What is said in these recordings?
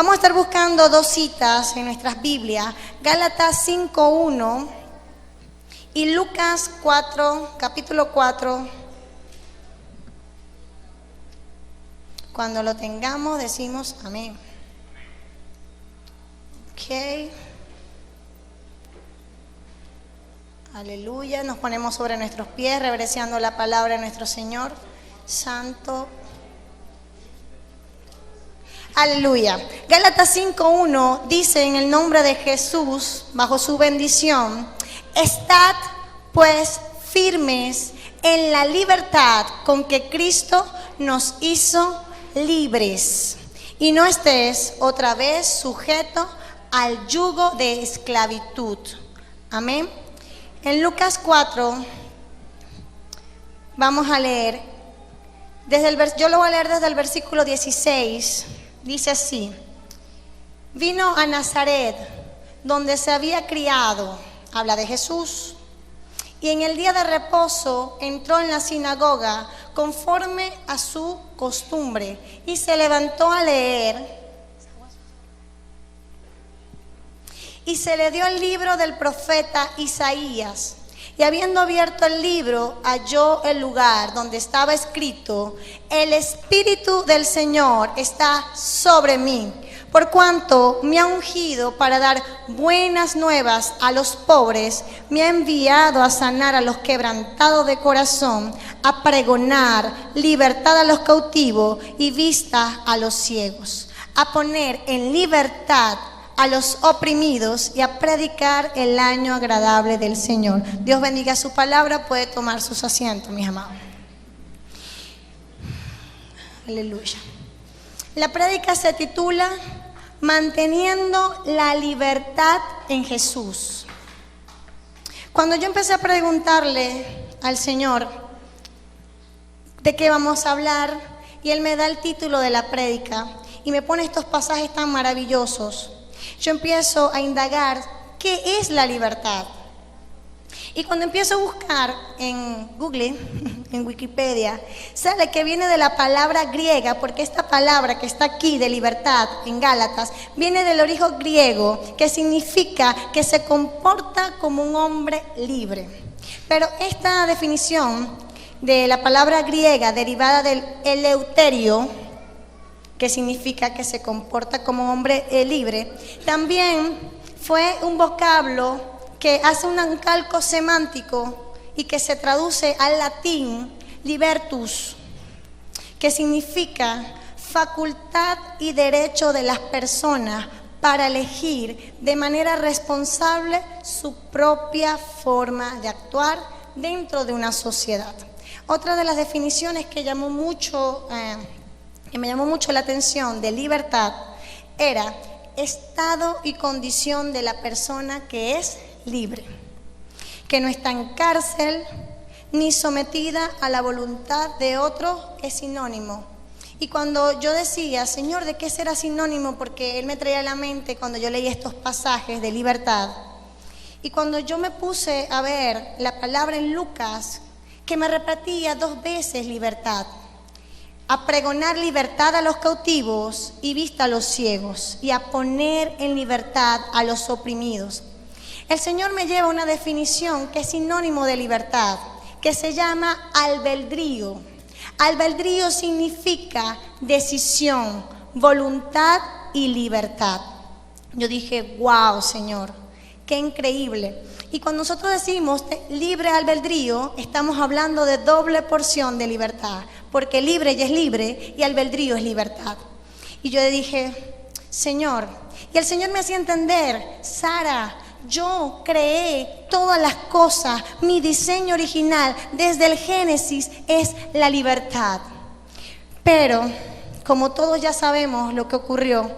Vamos a estar buscando dos citas en nuestras Biblias, Gálatas 5:1 y Lucas 4, capítulo 4. Cuando lo tengamos decimos amén. Ok. Aleluya. Nos ponemos sobre nuestros pies, reverenciando la palabra de nuestro Señor. Santo. Aleluya. Gálatas 5:1 dice: en el nombre de Jesús, bajo su bendición, estad pues firmes en la libertad con que Cristo nos hizo libres, y no estés otra vez sujeto al yugo de esclavitud. Amén. En Lucas 4 vamos a leer yo lo voy a leer desde el versículo 16. Dice así: vino a Nazaret, donde se había criado, habla de Jesús, y en el día de reposo entró en la sinagoga conforme a su costumbre, y se levantó a leer, y se le dio el libro del profeta Isaías. Y habiendo abierto el libro, halló el lugar donde estaba escrito: el Espíritu del Señor está sobre mí, por cuanto me ha ungido para dar buenas nuevas a los pobres, me ha enviado a sanar a los quebrantados de corazón, a pregonar libertad a los cautivos y vista a los ciegos, a poner en libertad a los oprimidos y a predicar el año agradable del Señor. Dios bendiga su palabra. Puede tomar sus asientos, mis amados. Aleluya. La prédica se titula Manteniendo la libertad en Jesús. Cuando yo empecé a preguntarle al Señor de qué vamos a hablar, y Él me da el título de la prédica y me pone estos pasajes tan maravillosos, yo empiezo a indagar qué es la libertad. Y cuando empiezo a buscar en Google, en Wikipedia, sale que viene de la palabra griega, porque esta palabra que está aquí de libertad en Gálatas viene del origen griego, que significa que se comporta como un hombre libre. Pero esta definición de la palabra griega derivada del eleuterio, que significa que se comporta como hombre libre, también fue un vocablo que hace un calco semántico y que se traduce al latín libertus, que significa facultad y derecho de las personas para elegir de manera responsable su propia forma de actuar dentro de una sociedad. Otra de las definiciones que me llamó mucho la atención de libertad era estado y condición de la persona que es libre, que no está en cárcel ni sometida a la voluntad de otro. Es sinónimo. Y cuando yo decía: Señor, ¿de qué será sinónimo? Porque Él me traía a la mente cuando yo leía estos pasajes de libertad. Y cuando yo me puse a ver la palabra en Lucas, que me repetía 2 veces libertad, a pregonar libertad a los cautivos y vista a los ciegos, y a poner en libertad a los oprimidos. El Señor me lleva a una definición que es sinónimo de libertad, que se llama albedrío. Albedrío significa decisión, voluntad y libertad. Yo dije: wow, Señor, qué increíble. Y cuando nosotros decimos libre albedrío, estamos hablando de doble porción de libertad, porque libre ya es libre y albedrío es libertad. Y yo le dije: Señor, y el Señor me hacía entender: Sara, yo creé todas las cosas, mi diseño original desde el Génesis es la libertad. Pero, como todos ya sabemos lo que ocurrió,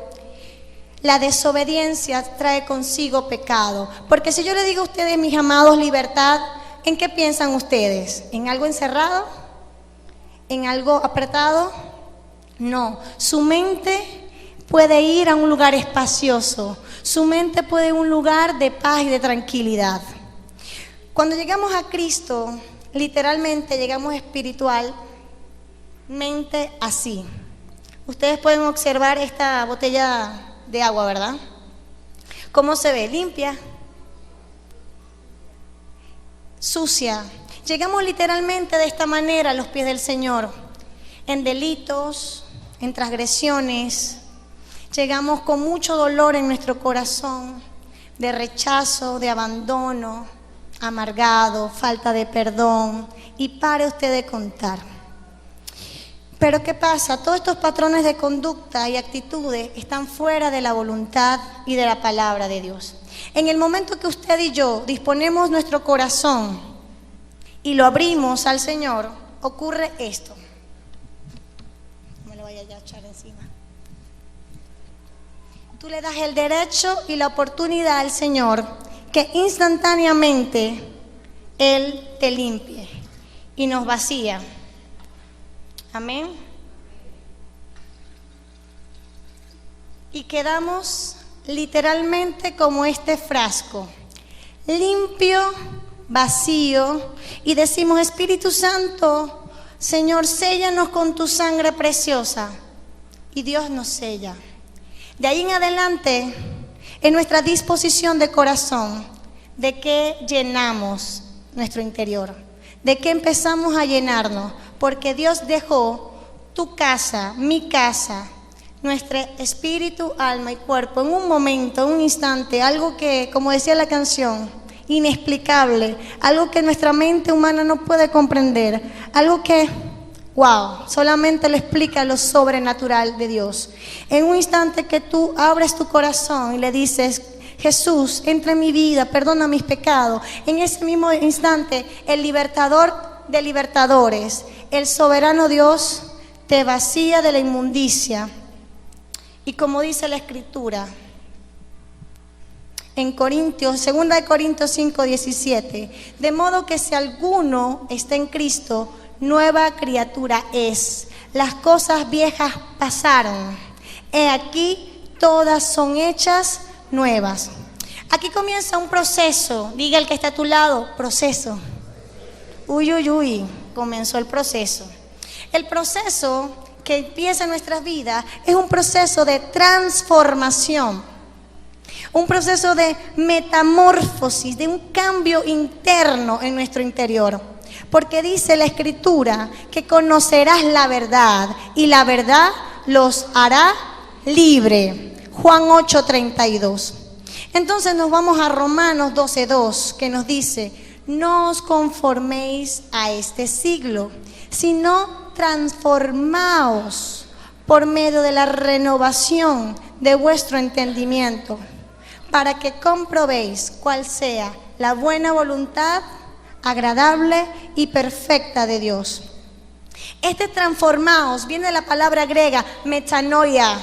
la desobediencia trae consigo pecado. Porque si yo le digo a ustedes, mis amados, libertad, ¿en qué piensan ustedes? ¿En algo encerrado? ¿En algo apretado? No, su mente puede ir a un lugar espacioso, su mente puede ir a un lugar de paz y de tranquilidad. Cuando llegamos a Cristo, literalmente llegamos espiritualmente así. Ustedes pueden observar esta botella de agua, ¿verdad? ¿Cómo se ve? Limpia, sucia. Llegamos literalmente de esta manera a los pies del Señor, en delitos, en transgresiones. Llegamos con mucho dolor en nuestro corazón, de rechazo, de abandono, amargado, falta de perdón. Y pare usted de contar. Pero ¿qué pasa? Todos estos patrones de conducta y actitudes están fuera de la voluntad y de la palabra de Dios. En el momento que usted y yo disponemos nuestro corazón y lo abrimos al Señor, ocurre esto. No me lo vaya a echar encima. Tú le das el derecho y la oportunidad al Señor que instantáneamente Él te limpie y nos vacía. Amén. Y quedamos literalmente como este frasco, limpio, vacío, y decimos: Espíritu Santo, Señor, séllanos con tu sangre preciosa. Y Dios nos sella. De ahí en adelante, en nuestra disposición de corazón, ¿de qué llenamos nuestro interior? ¿De qué empezamos a llenarnos? Porque Dios dejó tu casa, mi casa, nuestro espíritu, alma y cuerpo en un momento, en un instante, algo que, como decía la canción, inexplicable, algo que nuestra mente humana no puede comprender, algo que, wow, solamente lo explica lo sobrenatural de Dios. En un instante que tú abres tu corazón y le dices: Jesús, entra en mi vida, perdona mis pecados. En ese mismo instante, el libertador de libertadores, el soberano Dios, te vacía de la inmundicia. Y como dice la Escritura en Corintios, 2 Corintios 5:17, de modo que si alguno está en Cristo, nueva criatura es. Las cosas viejas pasaron, he aquí todas son hechas nuevas. Aquí comienza un proceso. Diga el que está a tu lado: proceso. Uy, uy, uy, comenzó el proceso. El proceso que empieza en nuestras vidas es un proceso de transformación, un proceso de metamorfosis, de un cambio interno en nuestro interior. Porque dice la Escritura que conocerás la verdad y la verdad los hará libre. Juan 8:32. Entonces nos vamos a Romanos 12:2, que nos dice: no os conforméis a este siglo, sino transformaos por medio de la renovación de vuestro entendimiento, para que comprobéis cuál sea la buena voluntad, agradable y perfecta de Dios. Este transformaos viene de la palabra griega metanoia,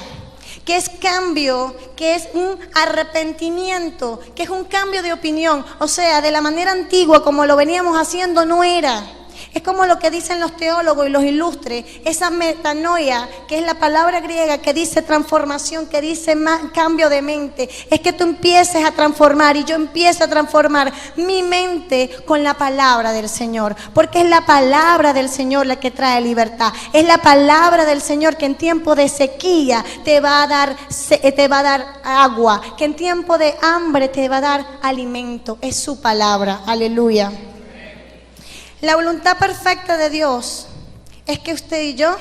que es cambio, que es un arrepentimiento, que es un cambio de opinión. O sea, de la manera antigua como lo veníamos haciendo no era. Es como lo que dicen los teólogos y los ilustres, esa metanoia, que es la palabra griega que dice transformación, que dice cambio de mente. Es que tú empieces a transformar y yo empiezo a transformar mi mente con la palabra del Señor. Porque es la palabra del Señor la que trae libertad. Es la palabra del Señor que en tiempo de sequía te va a dar agua, que en tiempo de hambre te va a dar alimento. Es su palabra. Aleluya. La voluntad perfecta de Dios es que usted y yo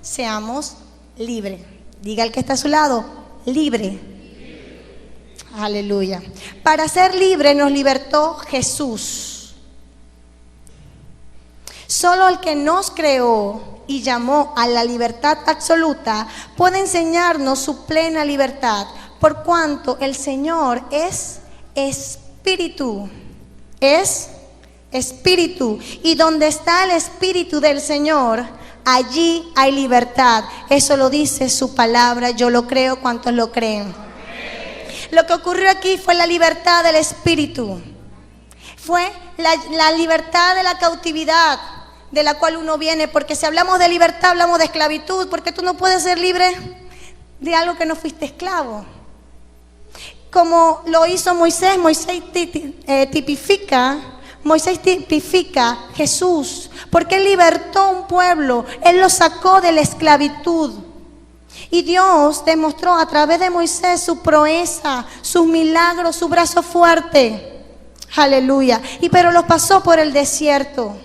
seamos libres. Diga el que está a su lado: libre. Aleluya. Para ser libre nos libertó Jesús. Solo el que nos creó y llamó a la libertad absoluta puede enseñarnos su plena libertad, por cuanto el Señor es espíritu. Es espíritu, y donde está el espíritu del Señor, allí hay libertad. Eso lo dice su palabra. Yo lo creo. ¿Cuántos lo creen? Lo que ocurrió aquí fue la libertad del espíritu, fue la libertad de la cautividad de la cual uno viene. Porque si hablamos de libertad, hablamos de esclavitud, porque tú no puedes ser libre de algo que no fuiste esclavo. Como lo hizo Moisés. Moisés tipifica Jesús, porque Él libertó a un pueblo, Él lo sacó de la esclavitud. Y Dios demostró a través de Moisés su proeza, sus milagros, su brazo fuerte. Aleluya. Pero los pasó por el desierto.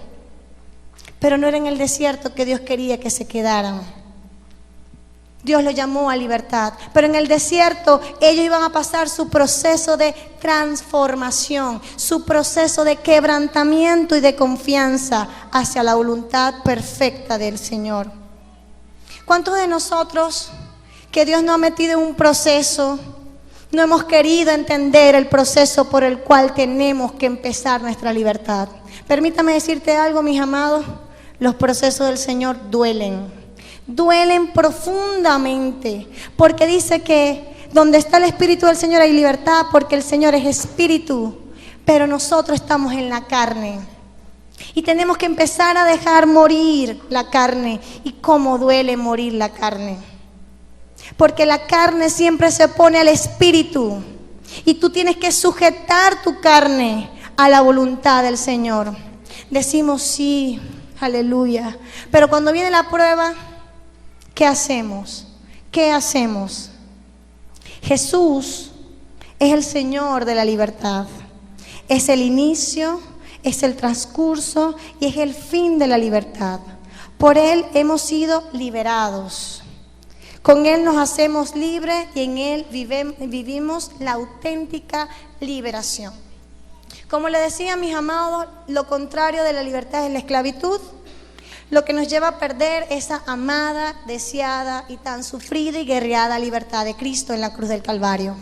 Pero no era en el desierto que Dios quería que se quedaran. Dios los llamó a libertad. Pero en el desierto ellos iban a pasar su proceso de transformación, su proceso de quebrantamiento y de confianza hacia la voluntad perfecta del Señor. ¿Cuántos de nosotros que Dios nos ha metido en un proceso, no hemos querido entender el proceso por el cual tenemos que empezar nuestra libertad? Permítame decirte algo, mis amados, los procesos del Señor duelen profundamente, porque dice que donde está el Espíritu del Señor hay libertad, porque el Señor es Espíritu, pero nosotros estamos en la carne. Y tenemos que empezar a dejar morir la carne. Y cómo duele morir la carne. Porque la carne siempre se opone al espíritu. Y tú tienes que sujetar tu carne a la voluntad del Señor. Decimos sí, aleluya. Pero cuando viene la prueba, ¿qué hacemos? ¿Qué hacemos? Jesús es el Señor de la libertad. Es el inicio, es el transcurso y es el fin de la libertad. Por Él hemos sido liberados. Con Él nos hacemos libres y en Él vivimos la auténtica liberación. Como le decía, mis amados, lo contrario de la libertad es la esclavitud, lo que nos lleva a perder esa amada, deseada y tan sufrida y guerreada libertad de Cristo en la cruz del Calvario.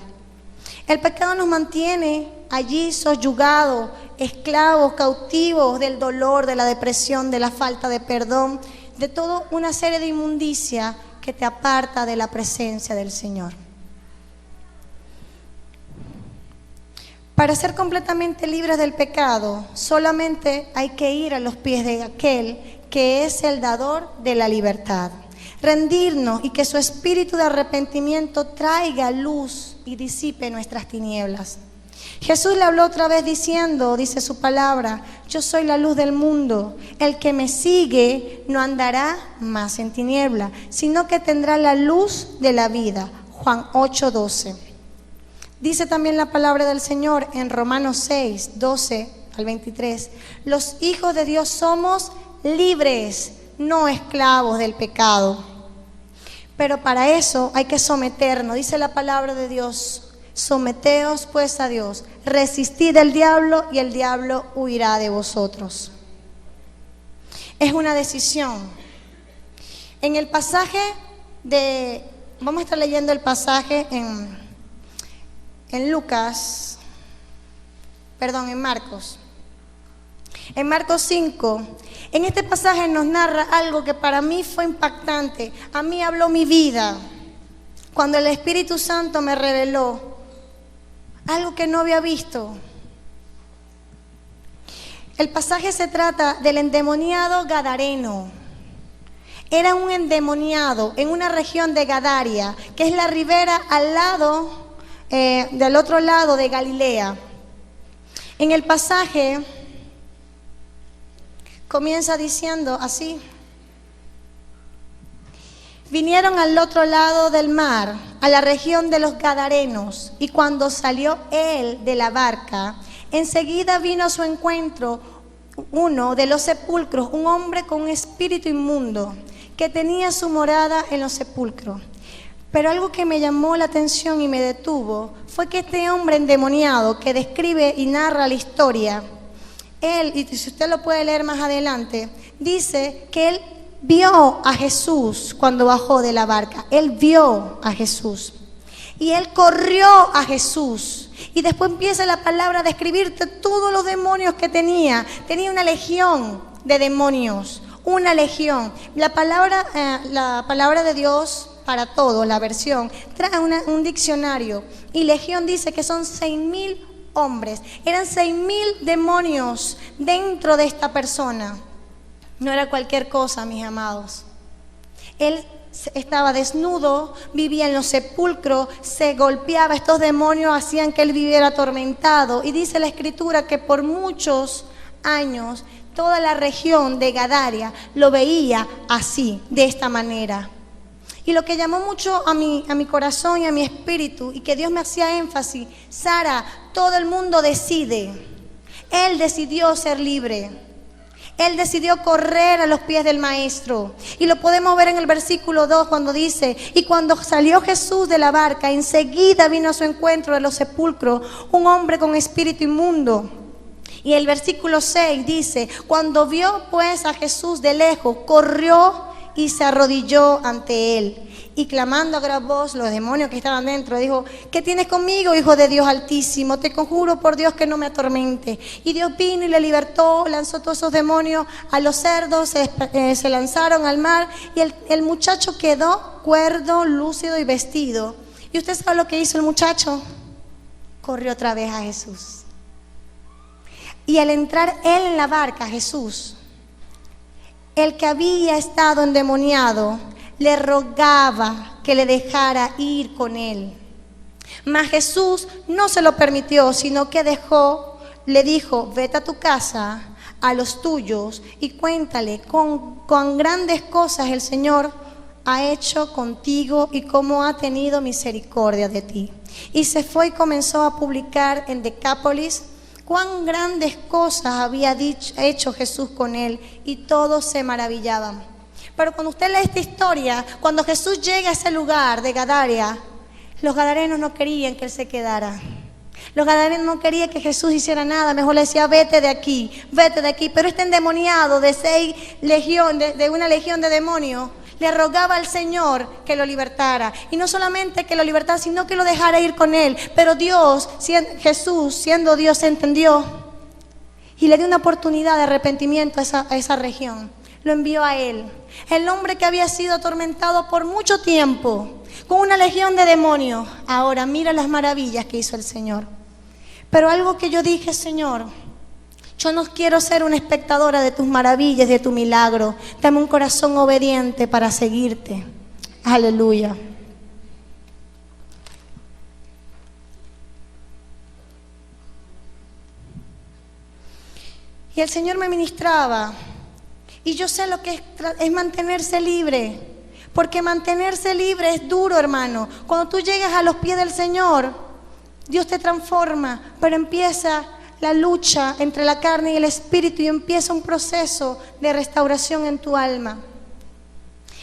El pecado nos mantiene allí soyugados, esclavos, cautivos del dolor, de la depresión, de la falta de perdón, de toda una serie de inmundicia que te aparta de la presencia del Señor. Para ser completamente libres del pecado, solamente hay que ir a los pies de aquel que es el dador de la libertad. Rendirnos y que su espíritu de arrepentimiento traiga luz y disipe nuestras tinieblas. Jesús le habló otra vez diciendo, dice su palabra, yo soy la luz del mundo, el que me sigue no andará más en tiniebla, sino que tendrá la luz de la vida. Juan 8:12. Dice también la palabra del Señor en Romanos 6:12 al 23, los hijos de Dios somos libres, no esclavos del pecado. Pero para eso hay que someternos, dice la palabra de Dios. Someteos pues a Dios, resistid al diablo y el diablo huirá de vosotros. Es una decisión. En el pasaje vamos a estar leyendo el pasaje en Marcos. En Marcos 5, en este pasaje nos narra algo que para mí fue impactante. A mí habló mi vida cuando el Espíritu Santo me reveló algo que no había visto. El pasaje se trata del endemoniado gadareno. Era un endemoniado en una región de Gadaria, que es la ribera del otro lado de Galilea. En el pasaje comienza diciendo así: vinieron al otro lado del mar, a la región de los Gadarenos, y cuando salió él de la barca, enseguida vino a su encuentro uno de los sepulcros, un hombre con un espíritu inmundo, que tenía su morada en los sepulcros. Pero algo que me llamó la atención y me detuvo fue que este hombre endemoniado que describe y narra la historia, él, y si usted lo puede leer más adelante, dice que él vio a Jesús cuando bajó de la barca. Él vio a Jesús y él corrió a Jesús, y después empieza la palabra a describirte todos los demonios que tenía. Tenía una legión de demonios, una legión. La palabra de Dios para todo, la versión, trae un diccionario, y legión dice que son 6,000 hombres. Eran 6,000 demonios dentro de esta persona. No era cualquier cosa, mis amados. Él estaba desnudo, vivía en los sepulcros, se golpeaba. Estos demonios hacían que él viviera atormentado. Y dice la Escritura que por muchos años toda la región de Gadaria lo veía así, de esta manera. Y lo que llamó mucho a mi corazón y a mi espíritu, y que Dios me hacía énfasis: Sara, todo el mundo decide. Él decidió ser libre. Él decidió correr a los pies del Maestro. Y lo podemos ver en el versículo 2 cuando dice: y cuando salió Jesús de la barca, enseguida vino a su encuentro de los sepulcros un hombre con espíritu inmundo. Y el versículo 6 dice: cuando vio pues a Jesús de lejos, corrió y se arrodilló ante él. Y clamando a gran voz, los demonios que estaban dentro, dijo: ¿qué tienes conmigo, hijo de Dios Altísimo? Te conjuro por Dios que no me atormente. Y Dios vino y le libertó, lanzó todos esos demonios a los cerdos, se lanzaron al mar, y el muchacho quedó cuerdo, lúcido y vestido. ¿Y usted sabe lo que hizo el muchacho? Corrió otra vez a Jesús. Y al entrar él en la barca, Jesús, el que había estado endemoniado, le rogaba que le dejara ir con él. Mas Jesús no se lo permitió, sino que le dijo: vete a tu casa, a los tuyos, y cuéntale cuán grandes cosas el Señor ha hecho contigo y cómo ha tenido misericordia de ti. Y se fue y comenzó a publicar en Decápolis cuán grandes cosas había hecho Jesús con él, y todos se maravillaban. Pero cuando usted lee esta historia, cuando Jesús llega a ese lugar de Gadara, los gadarenos no querían que él se quedara. Los gadarenos no querían que Jesús hiciera nada, mejor le decía: vete de aquí, vete de aquí. Pero este endemoniado de una legión de demonios le rogaba al Señor que lo libertara. Y no solamente que lo libertara, sino que lo dejara ir con él. Pero Jesús, siendo Dios, entendió y le dio una oportunidad de arrepentimiento a esa región. Lo envió a él, el hombre que había sido atormentado por mucho tiempo con una legión de demonios. Ahora mira las maravillas que hizo el Señor. Pero algo que yo dije: Señor, yo no quiero ser una espectadora de tus maravillas, de tu milagro. Dame un corazón obediente para seguirte. Aleluya. Y el Señor me ministraba. Y yo sé lo que es mantenerse libre. Porque mantenerse libre es duro, hermano. Cuando tú llegas a los pies del Señor, Dios te transforma. Pero empieza la lucha entre la carne y el espíritu, y empieza un proceso de restauración en tu alma.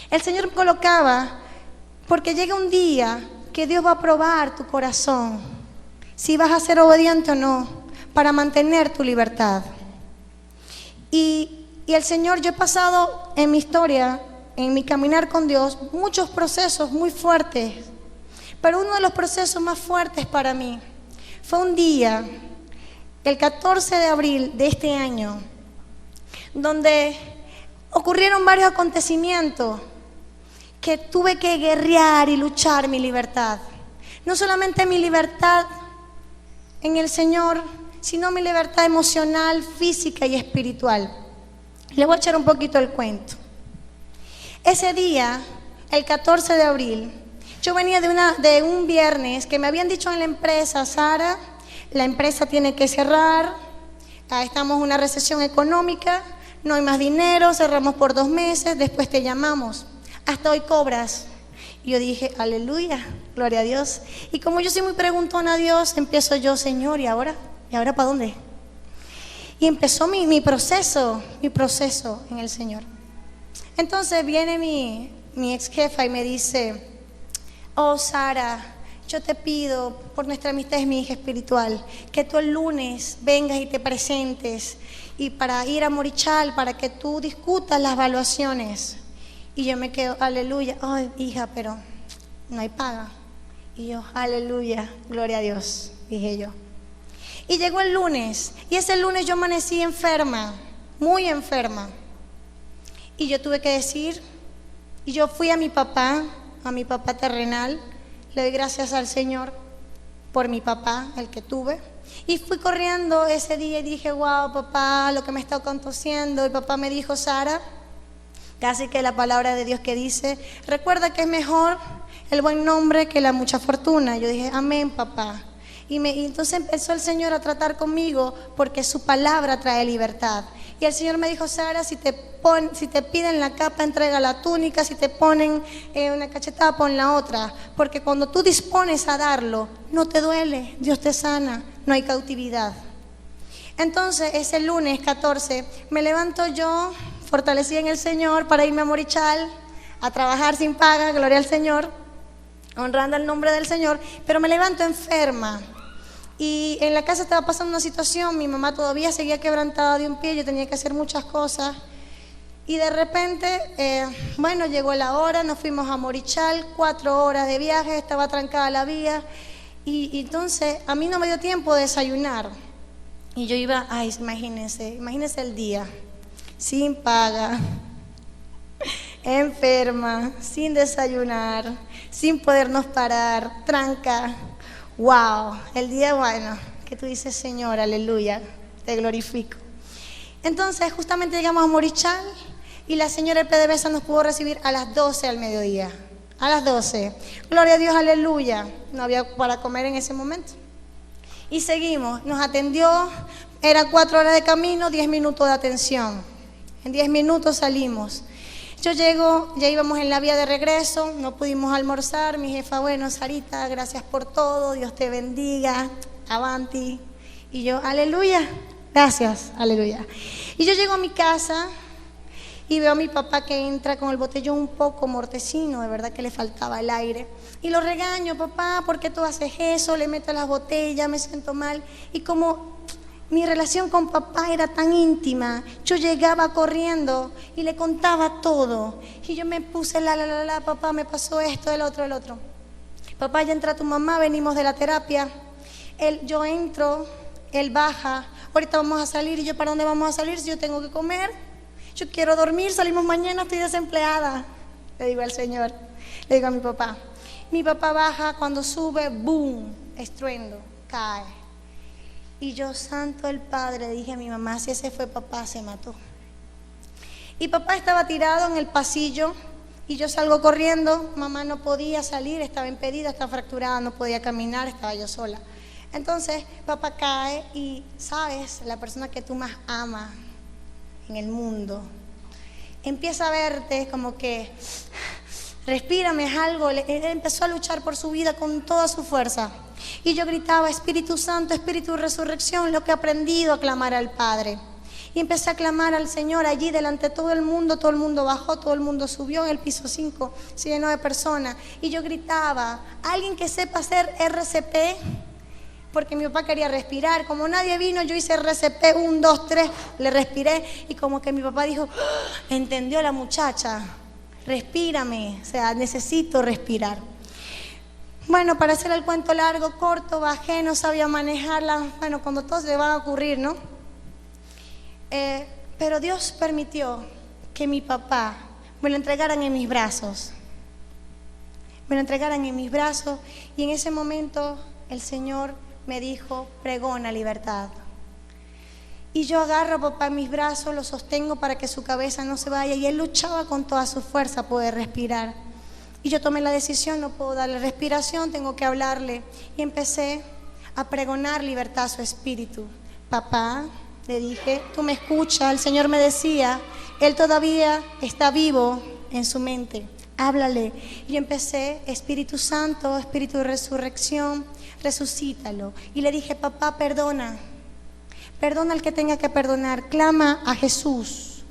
El Señor me colocaba porque llega un día que Dios va a probar tu corazón, si vas a ser obediente o no, para mantener tu libertad. Y el Señor, yo he pasado en mi historia, en mi caminar con Dios, muchos procesos muy fuertes. Pero uno de los procesos más fuertes para mí fue un día, el 14 de abril de este año, donde ocurrieron varios acontecimientos que tuve que guerrear y luchar mi libertad. No solamente mi libertad en el Señor, sino mi libertad emocional, física y espiritual. Les voy a echar un poquito el cuento. Ese día, el 14 de abril, yo venía de un viernes que me habían dicho en la empresa: Sara, la empresa tiene que cerrar, estamos en una recesión económica, no hay más dinero, cerramos por 2 meses, después te llamamos, hasta hoy cobras. Y yo dije: aleluya, gloria a Dios. Y como yo soy muy preguntona a Dios, empiezo yo: Señor, ¿y ahora? ¿Y ahora para dónde? Y empezó mi proceso en el Señor. Entonces viene mi ex jefa y me dice: oh, Sara, yo te pido, por nuestra amistad, es mi hija espiritual, que tú el lunes vengas y te presentes, y para ir a Morichal, para que tú discutas las evaluaciones. Y yo me quedo: aleluya. Ay, hija, pero no hay paga. Y yo: aleluya, gloria a Dios, dije yo. Y llegó el lunes, y ese lunes yo amanecí enferma, muy enferma. Y yo tuve que decir, y yo fui a mi papá terrenal, le doy gracias al Señor por mi papá, el que tuve. Y fui corriendo ese día y dije: wow, papá, lo que me está aconteciendo. Y papá me dijo: Sara, casi que la palabra de Dios que dice: recuerda que es mejor el buen nombre que la mucha fortuna. Yo dije: amén, papá. Y entonces empezó el Señor a tratar conmigo, porque su palabra trae libertad. Y el Señor me dijo, Sara, si te piden la capa, entrega la túnica, si te ponen una cachetada, pon la otra, porque cuando tú dispones a darlo, no te duele, Dios te sana, no hay cautividad. Entonces, ese lunes 14, me levanto yo, fortalecida en el Señor, para irme a Morichal, a trabajar sin paga, gloria al Señor, honrando el nombre del Señor, pero me levanto enferma. Y en la casa estaba pasando una situación, mi mamá todavía seguía quebrantada de un pie, yo tenía que hacer muchas cosas. Y de repente, llegó la hora, nos fuimos a Morichal, 4 horas de viaje, estaba trancada la vía. Y entonces a mí no me dio tiempo de desayunar. Y yo iba, imagínense el día, sin paga, enferma, sin desayunar, sin podernos parar, tranca. Wow, el día que tú dices, Señor, aleluya, te glorifico. Entonces justamente llegamos a Morichal y la señora del PDVSA nos pudo recibir a las 12 al mediodía, a las 12. Gloria a Dios, aleluya, no había para comer en ese momento. Y seguimos, nos atendió, era 4 horas de camino, 10 minutos de atención. En 10 minutos salimos. Yo llego, ya íbamos en la vía de regreso, no pudimos almorzar. Mi jefa, Sarita, gracias por todo, Dios te bendiga, avanti. Y yo, aleluya, gracias, aleluya. Y yo llego a mi casa y veo a mi papá que entra con el botellón un poco mortecino, de verdad que le faltaba el aire. Y lo regaño, papá, ¿por qué tú haces eso? Le meto las botellas, me siento mal. Y como mi relación con papá era tan íntima, yo llegaba corriendo y le contaba todo. Y yo me puse, papá, me pasó esto, el otro. Papá, ya entra tu mamá, venimos de la terapia. Yo entro, él baja, ahorita vamos a salir. Y yo, ¿para dónde vamos a salir si yo tengo que comer? Yo quiero dormir, salimos mañana, estoy desempleada. Le digo al Señor, le digo a mi papá. Mi papá baja, cuando sube, boom, estruendo, cae. Y yo, santo el Padre, dije a mi mamá, si ese fue papá, se mató. Y papá estaba tirado en el pasillo y yo salgo corriendo. Mamá no podía salir, estaba impedida, estaba fracturada, no podía caminar, estaba yo sola. Entonces papá cae y, ¿sabes? La persona que tú más amas en el mundo empieza a verte como que, respírame, es algo. Él empezó a luchar por su vida con toda su fuerza. Y yo gritaba, Espíritu Santo, Espíritu de resurrección, lo que he aprendido a clamar al Padre. Y empecé a clamar al Señor allí delante de todo el mundo bajó, todo el mundo subió. En el piso 5 se llenó de personas. Y yo gritaba, alguien que sepa hacer RCP, porque mi papá quería respirar. Como nadie vino, yo hice RCP, 1, 2, 3, le respiré. Y como que mi papá dijo, entendió la muchacha, respírame, o sea, necesito respirar. Para hacer el cuento largo, corto, bajé, no sabía manejarla. Cuando todo se va a ocurrir, ¿no? Pero Dios permitió que mi papá me lo entregaran en mis brazos. Me lo entregaran en mis brazos y en ese momento el Señor me dijo, pregona libertad. Y yo agarro a papá en mis brazos, lo sostengo para que su cabeza no se vaya y él luchaba con toda su fuerza a poder respirar. Y yo tomé la decisión, no puedo darle respiración, tengo que hablarle. Y empecé a pregonar libertad a su espíritu. Papá, le dije, tú me escuchas. El Señor me decía, Él todavía está vivo en su mente. Háblale. Y yo empecé, Espíritu Santo, Espíritu de resurrección, resucítalo. Y le dije, papá, perdona. Perdona al que tenga que perdonar. Clama a Jesús.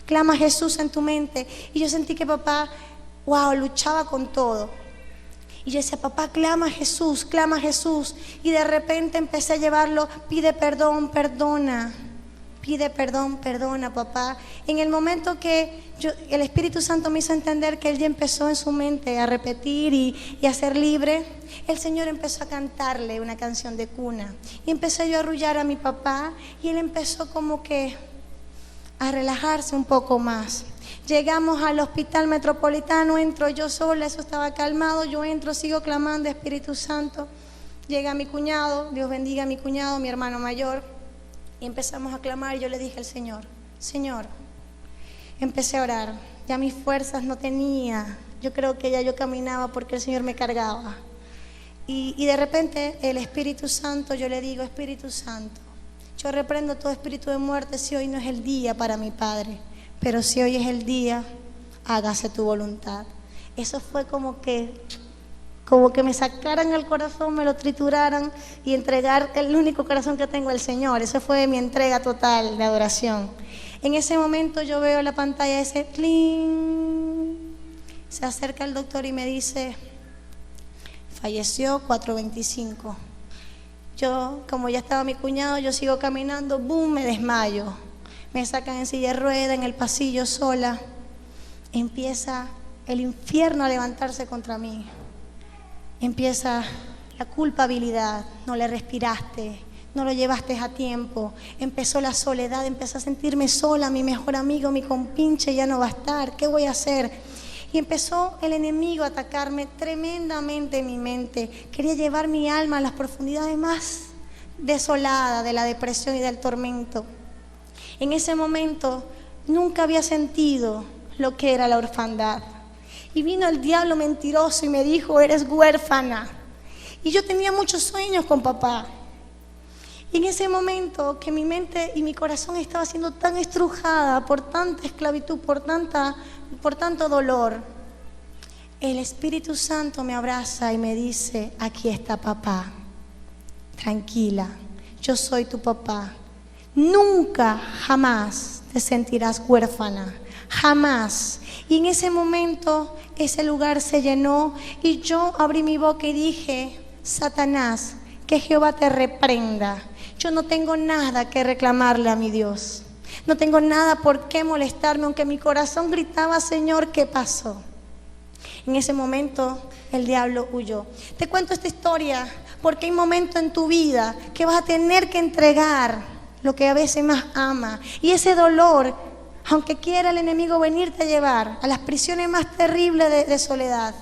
Clama a Jesús en tu mente. Y yo sentí que papá, luchaba con todo. Y yo decía, papá, clama a Jesús, clama a Jesús. Y de repente empecé a llevarlo, pide perdón, perdona. Pide perdón, perdona, papá. En el momento que el Espíritu Santo me hizo entender que él ya empezó en su mente a repetir y a ser libre, el Señor empezó a cantarle una canción de cuna. Y empecé yo a arrullar a mi papá y él empezó como que a relajarse un poco más. Llegamos al hospital metropolitano, entro yo sola, eso estaba calmado, yo entro, sigo clamando, Espíritu Santo. Llega mi cuñado, Dios bendiga a mi cuñado, mi hermano mayor, y empezamos a clamar. Y yo le dije al Señor, Señor, empecé a orar, ya mis fuerzas no tenía, yo creo que ya yo caminaba porque el Señor me cargaba. Y de repente el Espíritu Santo, yo le digo, Espíritu Santo, Yo reprendo todo espíritu de muerte si hoy no es el día para mi Padre, pero si hoy es el día, hágase tu voluntad. Eso fue como que me sacaran el corazón, me lo trituraran y entregar el único corazón que tengo al Señor. Eso fue mi entrega total de adoración. En ese momento yo veo la pantalla ese ¡cling! Se acerca el doctor y me dice, falleció 4:25. Yo, como ya estaba mi cuñado, yo sigo caminando, ¡boom!, me desmayo. Me sacan en silla de rueda, en el pasillo sola. Empieza el infierno a levantarse contra mí. Empieza la culpabilidad, no le respiraste, no lo llevaste a tiempo. Empezó la soledad, empecé a sentirme sola, mi mejor amigo, mi compinche ya no va a estar, ¿qué voy a hacer? Y empezó el enemigo a atacarme tremendamente en mi mente. Quería llevar mi alma a las profundidades más desoladas de la depresión y del tormento. En ese momento nunca había sentido lo que era la orfandad. Y vino el diablo mentiroso y me dijo, eres huérfana. Y yo tenía muchos sueños con papá. Y en ese momento que mi mente y mi corazón estaba siendo tan estrujada por tanta esclavitud, por tanto dolor, el Espíritu Santo me abraza y me dice, aquí está papá, tranquila, yo soy tu papá. Nunca, jamás te sentirás huérfana, jamás. Y en ese momento ese lugar se llenó y yo abrí mi boca y dije, Satanás, que Jehová te reprenda. Yo no tengo nada que reclamarle a mi Dios. No tengo nada por qué molestarme, aunque mi corazón gritaba, Señor, ¿qué pasó? En ese momento el diablo huyó. Te cuento esta historia porque hay momentos en tu vida que vas a tener que entregar lo que a veces más ama. Y ese dolor, aunque quiera el enemigo venirte a llevar a las prisiones más terribles de soledad,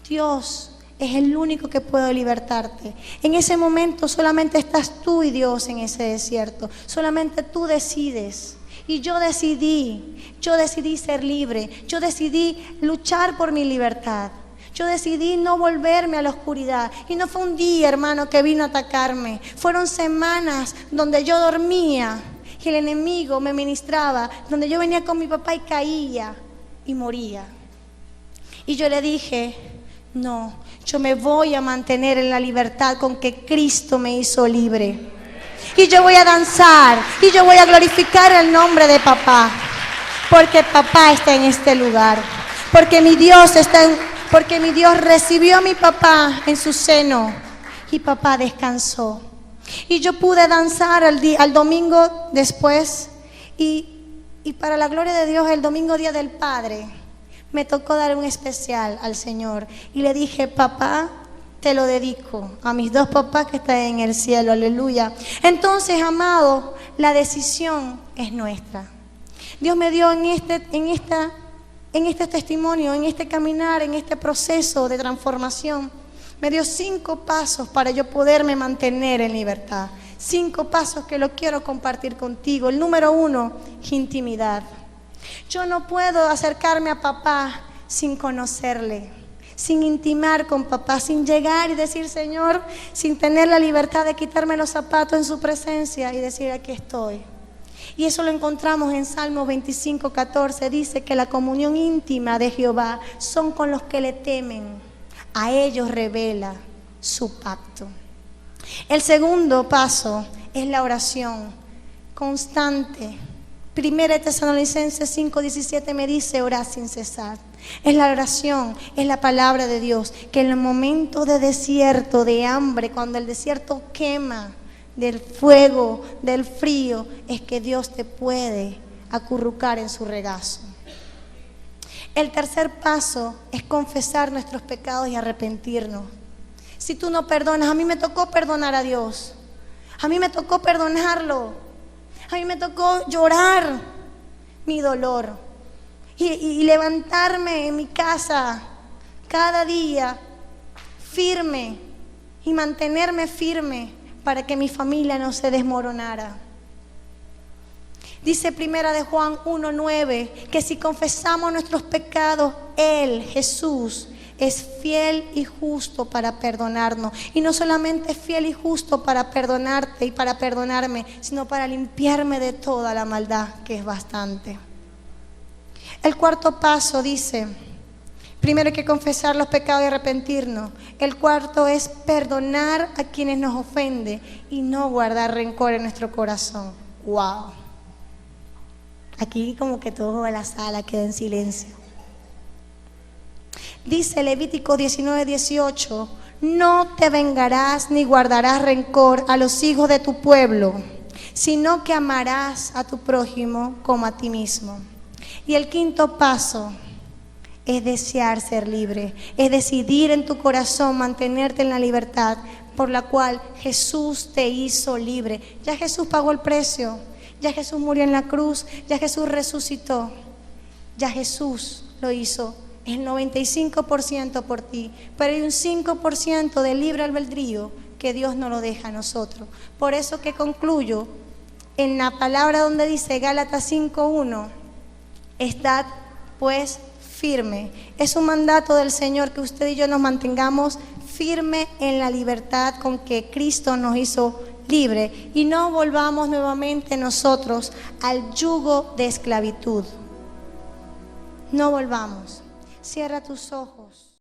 Dios es el único que puede libertarte. En ese momento solamente estás tú y Dios en ese desierto. Solamente tú decides. Y yo decidí ser libre. Yo decidí luchar por mi libertad. Yo decidí no volverme a la oscuridad. Y no fue un día, hermano, que vino a atacarme. Fueron semanas donde yo dormía y el enemigo me ministraba, donde yo venía con mi papá y caía y moría. Y yo le dije, no, yo me voy a mantener en la libertad con que Cristo me hizo libre. Y yo voy a danzar y yo voy a glorificar el nombre de papá, porque papá está en este lugar, porque mi Dios recibió a mi papá en su seno y papá descansó. Y yo pude danzar al domingo después y para la gloria de Dios, el domingo día del Padre, me tocó dar un especial al Señor y le dije, papá, te lo dedico a mis dos papás que están en el cielo, aleluya. Entonces, amado, la decisión es nuestra. Dios me dio en este testimonio, en este caminar, en este proceso de transformación, me dio 5 pasos para yo poderme mantener en libertad. 5 pasos que lo quiero compartir contigo. El número 1, intimidad. Yo no puedo acercarme a papá sin conocerle, sin intimar con papá, sin llegar y decir, Señor, sin tener la libertad de quitarme los zapatos en su presencia y decir, aquí estoy. Y eso lo encontramos en Salmo 25:14. Dice que la comunión íntima de Jehová son con los que le temen. A ellos revela su pacto. El segundo paso es la oración constante. 1 Tesalonicenses 5:17 me dice, orad sin cesar. Es la oración, es la palabra de Dios, que en el momento de desierto, de hambre, cuando el desierto quema, del fuego, del frío, es que Dios te puede acurrucar en su regazo. El tercer paso es confesar nuestros pecados y arrepentirnos. Si tú no perdonas, a mí me tocó perdonar a Dios. A mí me tocó perdonarlo. A mí me tocó llorar mi dolor y levantarme en mi casa cada día firme y mantenerme firme para que mi familia no se desmoronara. Dice 1 de Juan 1:9 que si confesamos nuestros pecados, Él, Jesús, es fiel y justo para perdonarnos. Y no solamente es fiel y justo para perdonarte y para perdonarme, sino para limpiarme de toda la maldad, que es bastante. El cuarto paso dice: primero hay que confesar los pecados y arrepentirnos. El cuarto es perdonar a quienes nos ofenden y no guardar rencor en nuestro corazón. ¡Wow! Aquí como que toda la sala queda en silencio. Dice Levítico 19:18: no te vengarás ni guardarás rencor a los hijos de tu pueblo, sino que amarás a tu prójimo como a ti mismo. Y el quinto paso es desear ser libre, es decidir en tu corazón mantenerte en la libertad por la cual Jesús te hizo libre. Ya Jesús pagó el precio, ya Jesús murió en la cruz, ya Jesús resucitó, ya Jesús lo hizo el 95% por ti, pero hay un 5% de libre albedrío que Dios no lo deja a nosotros. Por eso que concluyo en la palabra donde dice Gálatas 5:1: estad pues firme. Es un mandato del Señor que usted y yo nos mantengamos firme en la libertad con que Cristo nos hizo libre y no volvamos nuevamente nosotros al yugo de esclavitud. No volvamos. Cierra tus ojos.